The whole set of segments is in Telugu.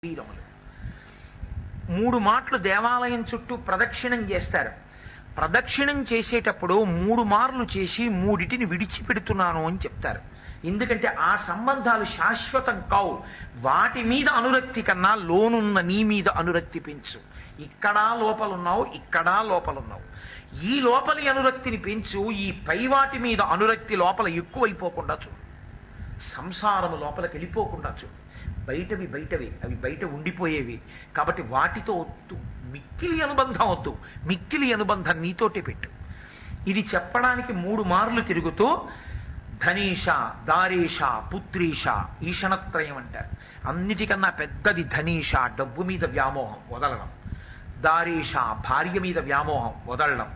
శరీరములు. 3 మాటలు దేవాలయం చుట్టూ ప్రదక్షిణం చేస్తారు. ప్రదక్షిణం చేసేటప్పుడు 3 మార్లు చేసి 3టిని విడిచిపెడుతున్నాను అని చెప్తారు. ఎందుకంటే ఆ సంబంధాలు శాశ్వతం కావు. వాటి మీద అనురక్తి కన్నా లోనున్న నీ మీద అనురక్తి పెంచు. ఇక్కడా లోపలున్నావు, ఇక్కడా లోపలున్నావు. ఈ లోపలి అనురక్తిని పెంచు. ఈ పై వాటి మీద అనురక్తి లోపల ఎక్కువైపోకుండా చూడు. సంసారము లోపలికి వెళ్ళిపోకుండా చూడు. బయటవి అవి బయట ఉండిపోయేవి. కాబట్టి వాటితో వద్దు. మిక్కిలి అనుబంధం వద్దు. మిక్కిలి అనుబంధం నీతోటే పెట్టు. ఇది చెప్పడానికి 3 మార్లు తిరుగుతూ ధనీష, దారేష, పుత్రీష, ఈషణత్రయం అంటారు. అన్నిటికన్నా పెద్దది ధనీష, డబ్బు మీద వ్యామోహం వదలడం. దారేష, భార్య మీద వ్యామోహం వదలడం.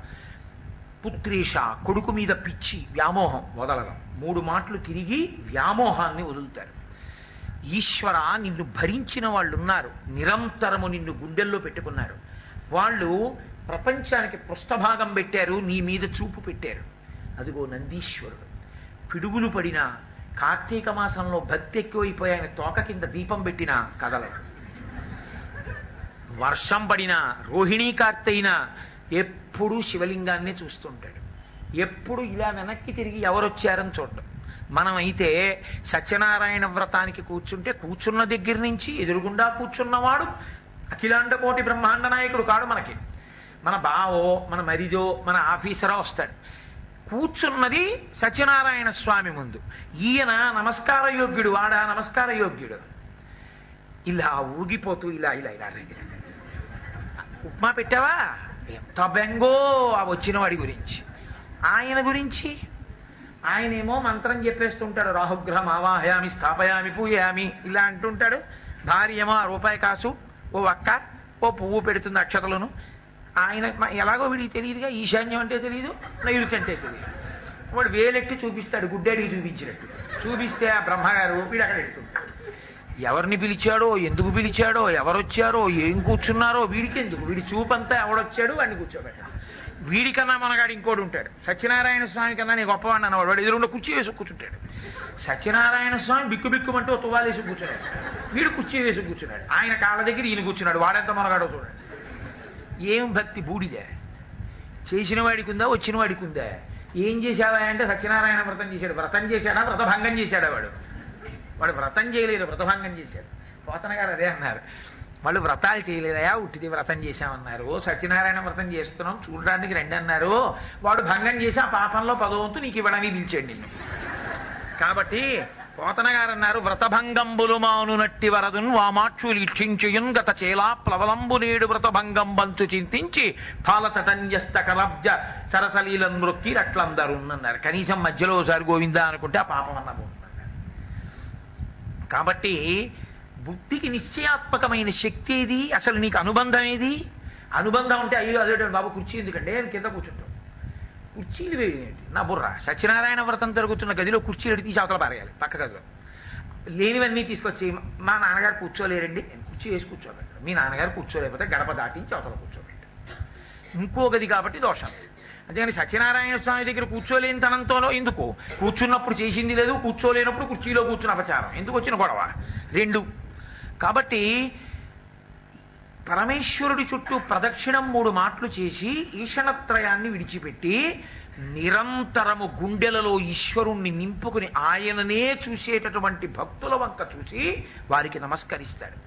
పుత్రీష, కొడుకు మీద పిచ్చి వ్యామోహం వదలడం. 3 మాటలు తిరిగి వ్యామోహాన్ని వదులుతారు. ఈశ్వర, నిన్ను భరించిన వాళ్ళు ఉన్నారు, నిరంతరము నిన్ను గుండెల్లో పెట్టుకున్నారు. వాళ్ళు ప్రపంచానికి పృష్ఠభాగం పెట్టారు, నీ మీద చూపు పెట్టారు. అదిగో నందీశ్వరుడు. పిడుగులు పడినా, కార్తీక మాసంలో భక్తి ఎక్కువైపోయి ఆయన తోక కింద దీపం పెట్టినా కదలడు. వర్షం పడినా, రోహిణీ కార్తెయినా ఎప్పుడూ శివలింగాన్ని చూస్తుంటాడు. ఎప్పుడు ఇలా వెనక్కి తిరిగి ఎవరొచ్చారని చూడడం. మనమైతే సత్యనారాయణ వ్రతానికి కూర్చుంటే కూర్చున్న దగ్గర నుంచి ఎదురుగుండా కూర్చున్నవాడు అఖిలాండ కోటి బ్రహ్మాండ నాయకుడు కాడు. మనకి మన బావో, మన మరిదో, మన ఆఫీసరో వస్తాడు. కూర్చున్నది సత్యనారాయణ స్వామి ముందు. ఈయన నమస్కార యోగ్యుడు, వాడా నమస్కార యోగ్యుడు. ఇలా ఊగిపోతూ ఇలా ఇలా ఇలా ఉప్మా పెట్టావా, ఎంత బెంగో ఆ వచ్చిన వాడి గురించి. ఆయన గురించి ఆయనేమో మంత్రం చెప్పేస్తుంటాడు. రాహుగ్రహం ఆవాహయామి, స్థాపయామి, పూయామి ఇలా అంటుంటాడు. భార్య ఏమో రూపాయి కాసు, ఓ ఒక్క, ఓ పువ్వు పెడుతుంది అక్షతలను. ఆయన ఎలాగో వీడికి తెలియదుగా, ఈశాన్యం అంటే తెలియదు, నైరుతి అంటే తెలియదు. వాడు వేలెట్టి చూపిస్తాడు, గుడ్డేడికి చూపించినట్టు. చూపిస్తే ఆ బ్రహ్మగారు వీడు అక్కడ ఎడుతుంటాడు. ఎవరిని పిలిచాడో, ఎందుకు పిలిచాడో, ఎవరొచ్చారో, ఏం కూర్చున్నారో వీడికి ఎందుకు. వీడి చూపంతా ఎవడొచ్చాడు వాడిని కూర్చోబెట్టాడు. వీడికన్నా మనగాడు ఇంకోటి ఉంటాడు. సత్యనారాయణ స్వామి కన్నా నేను గొప్పవాడిని అన్నవాడు. వాడు ఎదురుండా కుర్చీ వేసి కూర్చుంటాడు. సత్యనారాయణ స్వామి బిక్కుబిక్కుమంటూ తువ్వాలేసి కూర్చున్నాడు. వీడు కుర్చీ వేసి కూర్చున్నాడు. ఆయన కాళ్ళ దగ్గర ఈయన కూర్చున్నాడు. వాడెంత మనగాడో చూడండి. ఏం భక్తి బూడిదే. చేసిన వాడికి ఉందా, వచ్చిన వాడికి ఉందా. ఏం చేశావా అంటే సత్యనారాయణ వ్రతం చేశాడు. వ్రతం చేశాడా, వ్రతభంగం చేశాడా? వాడు వ్రతం చేయలేదు, వ్రతభంగం చేశాడు. పోతన గారు అదే అన్నారు. వాళ్ళు వ్రతాలు చేయలేదయా, ఉట్టిది వ్రతం చేశామన్నారు. సత్యనారాయణ వ్రతం చేస్తున్నాం చూడడానికి రండి అన్నారు. వాడు భంగం చేసి ఆ పాపంలో 10వ వంతు నీకు ఇవ్వడానికి పిలిచాడు నిన్ను. కాబట్టి పోతన గారు అన్నారు, వ్రతభంగంబులు మానునట్టి వరదున్ వామాక్షులు ఇక్షించుయున్ గత చేలా ప్లవలంబు నేడు వ్రతభంగం బంతు చింతించి పాలతటన్యస్త కలబ్జ సరసలీలను మృక్కి రట్లందరూ అన్నారు. కనీసం మధ్యలో ఒకసారి గోవిందా అనుకుంటే ఆ పాపం అన్న పోతుందన్నారు. కాబట్టి బుద్ధికి నిశ్చయాత్మకమైన శక్తి ఏది, అసలు నీకు అనుబంధం ఏది? అనుబంధం అంటే అయ్యో అదే బాబు కుర్చీ ఎందుకంటే కింద కూర్చుంటాం. కుర్చీలు వేయండి నా బుర్ర. సత్యనారాయణ వ్రతం జరుగుతున్న గదిలో కుర్చీలు తీసి అవతల పారేయాలి. పక్క గదిలో లేనివన్నీ తీసుకొచ్చి మా నాన్నగారు కూర్చోలేరండి, కుర్చీ వేసి కూర్చోబెట్టారు. మీ నాన్నగారు కూర్చోలేకపోతే గడప దాటించి అవతల కూర్చోబెట్టారు. ఇంకో గది కాబట్టి దోషం. అంతేగాని సత్యనారాయణ స్వామి దగ్గర కూర్చోలేని తనంతో ఎందుకు? కూర్చున్నప్పుడు చేసింది లేదు, కూర్చోలేనప్పుడు కుర్చీలో కూర్చున్న అపచారం. ఎందుకు వచ్చిన గొడవ? 2. కాబట్టి పరమేశ్వరుడి చుట్టూ ప్రదక్షిణం 3 మాటలు చేసి ఈషణత్రయాన్ని విడిచిపెట్టి నిరంతరము గుండెలలో ఈశ్వరుణ్ణి నింపుకుని ఆయననే చూసేటటువంటి భక్తుల వంక చూసి వారికి నమస్కరిస్తాడు.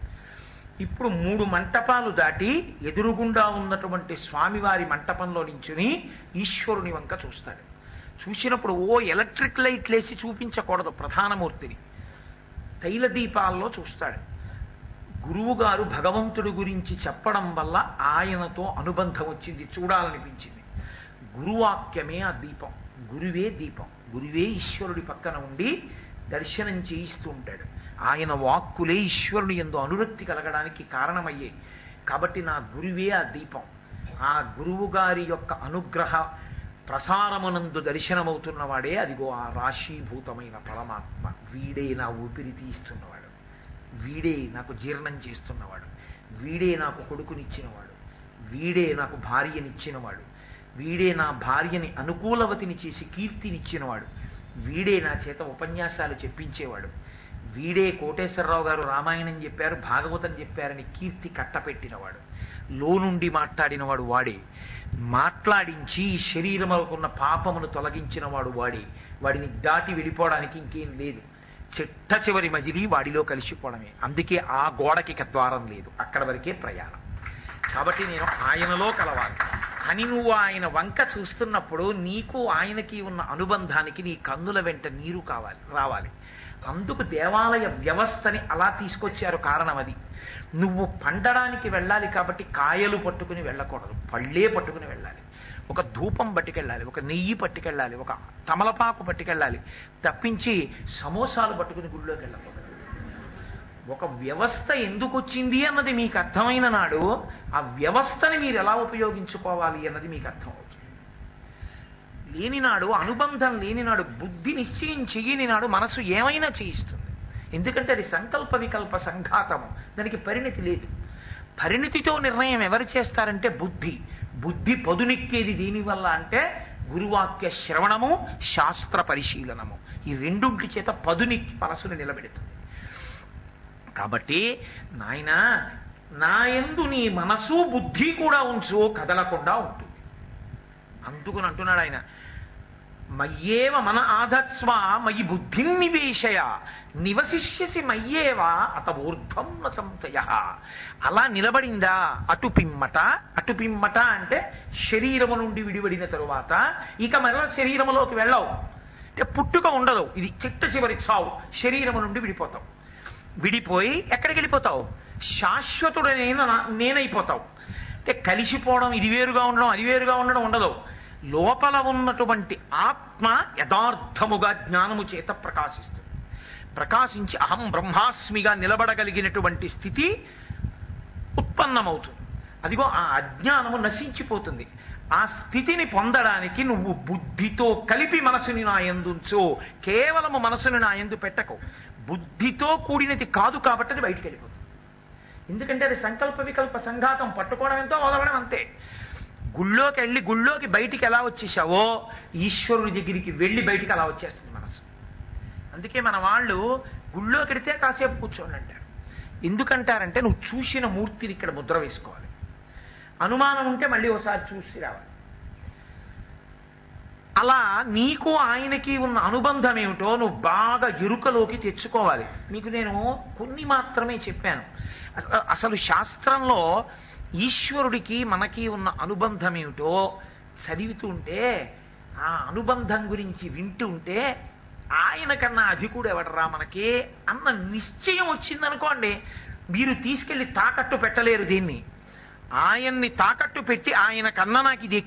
ఇప్పుడు 3 మంటపాలు దాటి ఎదురుగుండా ఉన్నటువంటి స్వామివారి మంటపంలో నించుని ఈశ్వరుని వంక చూస్తాడు. చూసినప్పుడు ఓ ఎలక్ట్రిక్ లైట్ లేసి చూపించకూడదు ప్రధానమూర్తిని. తైల దీపాల్లో చూస్తాడు. గురువు గారు భగవంతుడి గురించి చెప్పడం వల్ల ఆయనతో అనుబంధం వచ్చింది, చూడాలనిపించింది. గురువాక్యమే ఆ దీపం, గురువే దీపం. గురువే ఈశ్వరుడి పక్కన ఉండి దర్శనం చేయిస్తూ ఉంటాడు. ఆయన వాక్కులే ఈశ్వరుని యందు అనురక్తి కలగడానికి కారణమయ్యాయి. కాబట్టి నా గురువే ఆ దీపం. ఆ గురువు గారి యొక్క అనుగ్రహ ప్రసారమునందు దర్శనమవుతున్నవాడే అదిగో ఆ రాశీభూతమైన పరమాత్మ. వీడే నా ఊపిరి తీస్తున్నవాడు, వీడే నాకు జీర్ణం చేస్తున్నవాడు, వీడే నాకు కొడుకునిచ్చినవాడు, వీడే నాకు భార్యనిచ్చినవాడు, వీడే నా భార్యని అనుకూలవతిని చేసి కీర్తినిచ్చినవాడు, వీడే నా చేత ఉపన్యాసాలు చెప్పించేవాడు, వీడే కోటేశ్వరరావు గారు రామాయణం చెప్పారు, భాగవతం చెప్పారని కీర్తి కట్టపెట్టినవాడు, లోనుండి మాట్లాడినవాడు వాడే, మాట్లాడించి శరీరములకున్న పాపమును తొలగించినవాడు వాడే. వాడిని దాటి వెళ్ళిపోవడానికి ఇంకేం లేదు. చిట్ట చివరి మజిలీ వాడిలో కలిసిపోవడమే. అందుకే ఆ గోడకి ద్వారం లేదు, అక్కడ వరకే ప్రయాణం. కాబట్టి నేను ఆయనలో కలవాలి. అని నువ్వు ఆయన వంక చూస్తున్నప్పుడు నీకు ఆయనకి ఉన్న అనుబంధానికి నీ కన్నుల వెంట నీరు రావాలి. అందుకు దేవాలయ వ్యవస్థని అలా తీసుకొచ్చారు. కారణం అది. నువ్వు పండడానికి వెళ్ళాలి కాబట్టి కాయలు పట్టుకుని వెళ్ళకూడదు, పళ్ళే పట్టుకుని వెళ్ళాలి. ఒక ధూపం పట్టుకెళ్ళాలి, ఒక నెయ్యి పట్టుకెళ్ళాలి, ఒక తమలపాకు పట్టుకెళ్ళాలి, తప్పించి సమోసాలు పట్టుకుని గుళ్ళోకి వెళ్ళకూడదు. ఒక వ్యవస్థ ఎందుకు వచ్చింది అన్నది మీకు అర్థమైన నాడు ఆ వ్యవస్థని మీరు ఎలా ఉపయోగించుకోవాలి అన్నది మీకు అర్థమవుతుంది. లేనినాడు, అనుబంధం లేనినాడు, బుద్ధి నిశ్చయం చెయ్యని నాడు మనసు ఏమైనా చేయిస్తుంది. ఎందుకంటే అది సంకల్ప వికల్ప సంఘాతము, దానికి పరిణతి లేదు. పరిణతితో నిర్ణయం ఎవరు చేస్తారంటే బుద్ధి. బుద్ధి పదునెక్కేది దీనివల్ల అంటే గురువాక్య శ్రవణము, శాస్త్ర పరిశీలనము. ఈ రెండుంటి చేత పదునెక్కి మనసును నిలబెడుతుంది. కాబట్టి నాయన, నాయందు నీ మనసు బుద్ధి కూడా ఉంచు, కదలకుండా ఉంటుంది. అందుకుని అంటున్నాడు ఆయన, మయ్యేవ మన ఆధత్స్వ మయి బుద్ధిం నివేశయ నివసిష్యసి మయ్యేవ అత ఊర్ధ్వం న సంశయ. అలా నిలబడిందా అటు పిమ్మట అంటే శరీరము నుండి విడివడిన తరువాత ఇక మరల శరీరములోకి వెళ్ళవు. అంటే పుట్టుక ఉండదు, ఇది చిట్ట చివరి చావు. శరీరము నుండి విడిపోతావు. విడిపోయి ఎక్కడికి వెళ్ళిపోతావు? శాశ్వతుడైన నేనైపోతావు. అంటే కలిసిపోవడం, ఇది వేరుగా ఉండడం, అది వేరుగా ఉండడం ఉండదు. లోపల ఉన్నటువంటి ఆత్మ యథార్థముగా జ్ఞానము చేత ప్రకాశిస్తుంది. ప్రకాశించి అహం బ్రహ్మాస్మిగా నిలబడగలిగినటువంటి స్థితి ఉత్పన్నమవుతుంది. అదిగో ఆ అజ్ఞానము నశించిపోతుంది. ఆ స్థితిని పొందడానికి నువ్వు బుద్ధితో కలిపి మనసుని నా యందుంచు. కేవలము మనసుని నా యందు పెట్టకు. బుద్ధితో కూడినది కాదు కాబట్టి అది బయటికి వెళ్ళిపోతుంది. ఎందుకంటే అది సంకల్ప వికల్ప సంఘాతం. పట్టుకోవడం ఎంతో, వదలడం అంతే. గుళ్ళోకి వెళ్ళి గుళ్ళోకి బయటికి ఎలా వచ్చేసావో ఈశ్వరుడి దగ్గరికి వెళ్ళి బయటికి అలా వచ్చేస్తుంది మనసు. అందుకే మన వాళ్ళు గుళ్ళోకి వెడితే కాసేపు కూర్చోండి అంటారు. ఎందుకంటారంటే నువ్వు చూసిన మూర్తిని ఇక్కడ ముద్ర వేసుకోవాలి. అనుమానం ఉంటే మళ్ళీ ఒకసారి చూసి రావాలి. అలా నీకు ఆయనకి ఉన్న అనుబంధం ఏమిటో నువ్వు బాగా ఎరుకలోకి తెచ్చుకోవాలి. మీకు నేను కొన్ని మాత్రమే చెప్పాను. అసలు శాస్త్రంలో ఈశ్వరుడికి మనకి ఉన్న అనుబంధం ఏమిటో చదువుతుంటే, ఆ అనుబంధం గురించి వింటుంటే ఆయన కన్నా అధికుడు ఎవడరా మనకి అన్న నిశ్చయం వచ్చిందనుకోండి, మీరు తీసుకెళ్లి తాకట్టు పెట్టలేరు దీన్ని. ఆయన్ని తాకట్టు పెట్టి ఆయన కన్నా నాకు ఇది